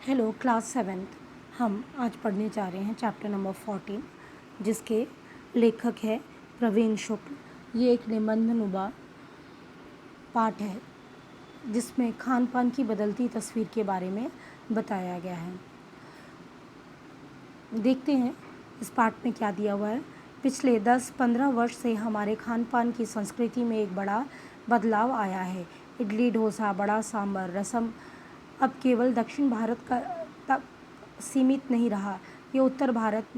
Hello class seventh. हम आज पढ़ने जा रहे हैं चैप्टर नंबर 14, जिसके लेखक है प्रवीण शुक्ल। ये एक निबंधनुमा पाठ है जिसमें खान पान की बदलती तस्वीर के बारे में बताया गया है। देखते हैं इस पाठ में क्या दिया हुआ है। पिछले 10-15 वर्ष से हमारे खान पान की संस्कृति में एक बड़ा बदलाव आया है। इडली, डोसा, बड़ा सांभर, रसम अब केवल दक्षिण भारत तक सीमित नहीं रहा। ये उत्तर भारत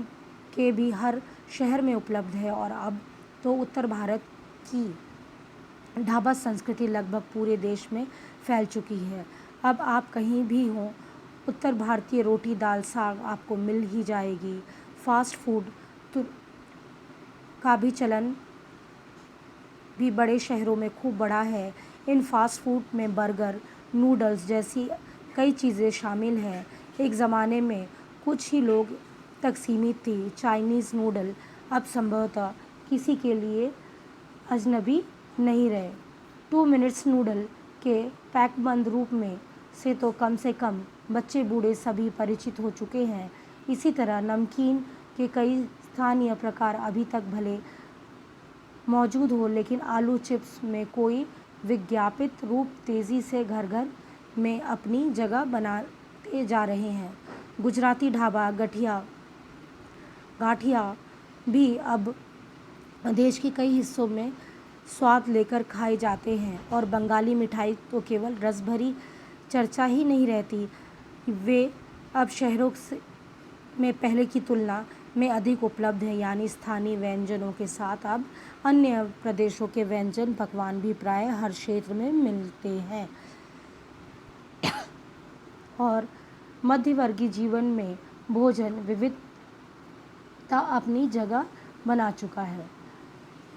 के भी हर शहर में उपलब्ध है और अब तो उत्तर भारत की ढाबा संस्कृति लगभग पूरे देश में फैल चुकी है। अब आप कहीं भी हों, उत्तर भारतीय रोटी, दाल, साग आपको मिल ही जाएगी। फास्ट फूड का भी चलन भी बड़े शहरों में खूब बढ़ा है। इन फास्ट फूड में बर्गर, नूडल्स जैसी कई चीज़ें शामिल हैं। एक ज़माने में कुछ ही लोग तक सीमित थी। चाइनीज़ नूडल अब संभवतः किसी के लिए अजनबी नहीं रहे। 2 मिनट्स नूडल के पैकबंद रूप में से तो कम से कम बच्चे बूढ़े सभी परिचित हो चुके हैं। इसी तरह नमकीन के कई स्थानीय प्रकार अभी तक भले मौजूद हो, लेकिन आलू चिप्स में कोई विज्ञापित रूप तेज़ी से घर घर में अपनी जगह बनाते जा रहे हैं। गुजराती ढाबा गाठिया भी अब देश के कई हिस्सों में स्वाद लेकर खाए जाते हैं और बंगाली मिठाई तो केवल रसभरी चर्चा ही नहीं रहती, वे अब शहरों में पहले की तुलना में अधिक उपलब्ध है। यानी स्थानीय व्यंजनों के साथ अब अन्य प्रदेशों के व्यंजन पकवान भी प्राय हर क्षेत्र में मिलते हैं और मध्यवर्गीय जीवन में भोजन विविधता अपनी जगह बना चुका है।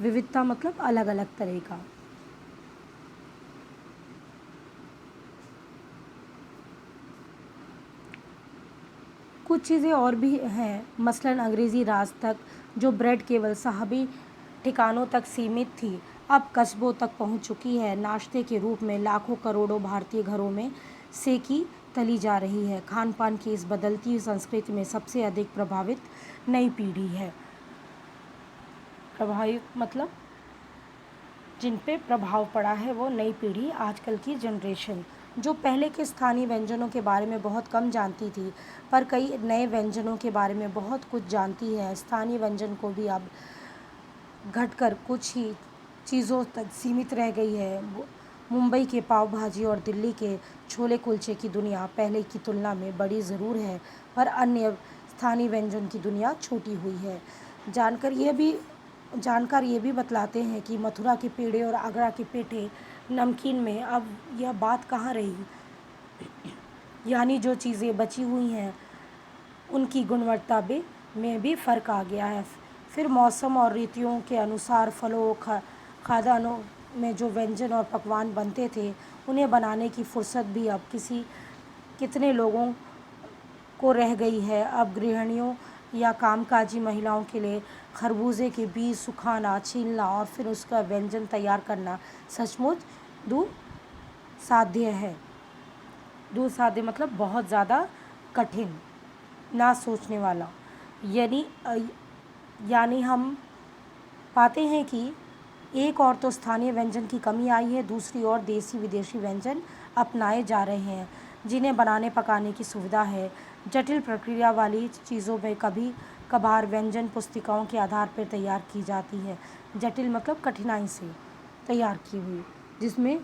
विविधता मतलब अलग अलग तरह का। कुछ चीज़ें और भी हैं, मसलन अंग्रेज़ी राज तक जो ब्रेड केवल साहबी ठिकानों तक सीमित थी, अब कस्बों तक पहुंच चुकी है। नाश्ते के रूप में लाखों करोड़ों भारतीय घरों में सेकी तली जा रही है। खान पान की इस बदलती हुई संस्कृति में सबसे अधिक प्रभावित नई पीढ़ी है। प्रभावित मतलब जिन पे प्रभाव पड़ा है वो नई पीढ़ी, आजकल की जनरेशन, जो पहले के स्थानीय व्यंजनों के बारे में बहुत कम जानती थी, पर कई नए व्यंजनों के बारे में बहुत कुछ जानती है। स्थानीय व्यंजन को भी अब घटकर कुछ ही चीज़ों तक सीमित रह गई है। मुंबई के पाव भाजी और दिल्ली के छोले कुलचे की दुनिया पहले की तुलना में बड़ी ज़रूर है, पर अन्य स्थानीय व्यंजन की दुनिया छोटी हुई है। जानकार ये भी बतलाते हैं कि मथुरा के पेड़े और आगरा के पेठे नमकीन में अब यह बात कहाँ रही, यानी जो चीज़ें बची हुई हैं उनकी गुणवत्ता में भी फ़र्क आ गया है। फिर मौसम और ऋतुओं के अनुसार फलों खाद्यान्नों में जो व्यंजन और पकवान बनते थे, उन्हें बनाने की फुर्सत भी अब कितने लोगों को रह गई है। अब गृहिणियों या कामकाजी महिलाओं के लिए खरबूजे के बीज सुखाना, छीलना और फिर उसका व्यंजन तैयार करना सचमुच दुस्साध्य है। दुस्साध्य मतलब बहुत ज़्यादा कठिन, ना सोचने वाला। यानी हम पाते हैं कि एक और तो स्थानीय व्यंजन की कमी आई है, दूसरी ओर देसी विदेशी व्यंजन अपनाए जा रहे हैं जिन्हें बनाने पकाने की सुविधा है। जटिल प्रक्रिया वाली चीज़ों में कभी कभार व्यंजन पुस्तिकाओं के आधार पर तैयार की जाती है। जटिल मतलब कठिनाई से तैयार की हुई, जिसमें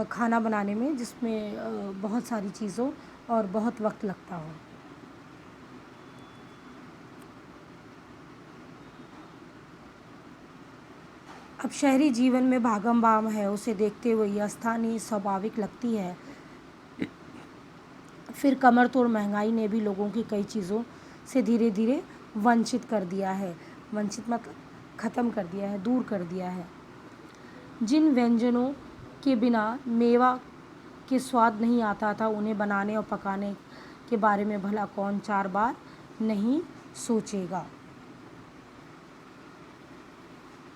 खाना बनाने में जिसमें बहुत सारी चीज़ों और बहुत वक्त लगता हो। अब शहरी जीवन में भागम भाग है, उसे देखते हुए यह स्थानीय स्वाभाविक लगती है। फिर कमर तोड़ महंगाई ने भी लोगों की कई चीज़ों से धीरे धीरे वंचित कर दिया है। वंचित मतलब ख़त्म कर दिया है, दूर कर दिया है। जिन व्यंजनों के बिना मेवा के स्वाद नहीं आता था, उन्हें बनाने और पकाने के बारे में भला कौन 4 बार नहीं सोचेगा।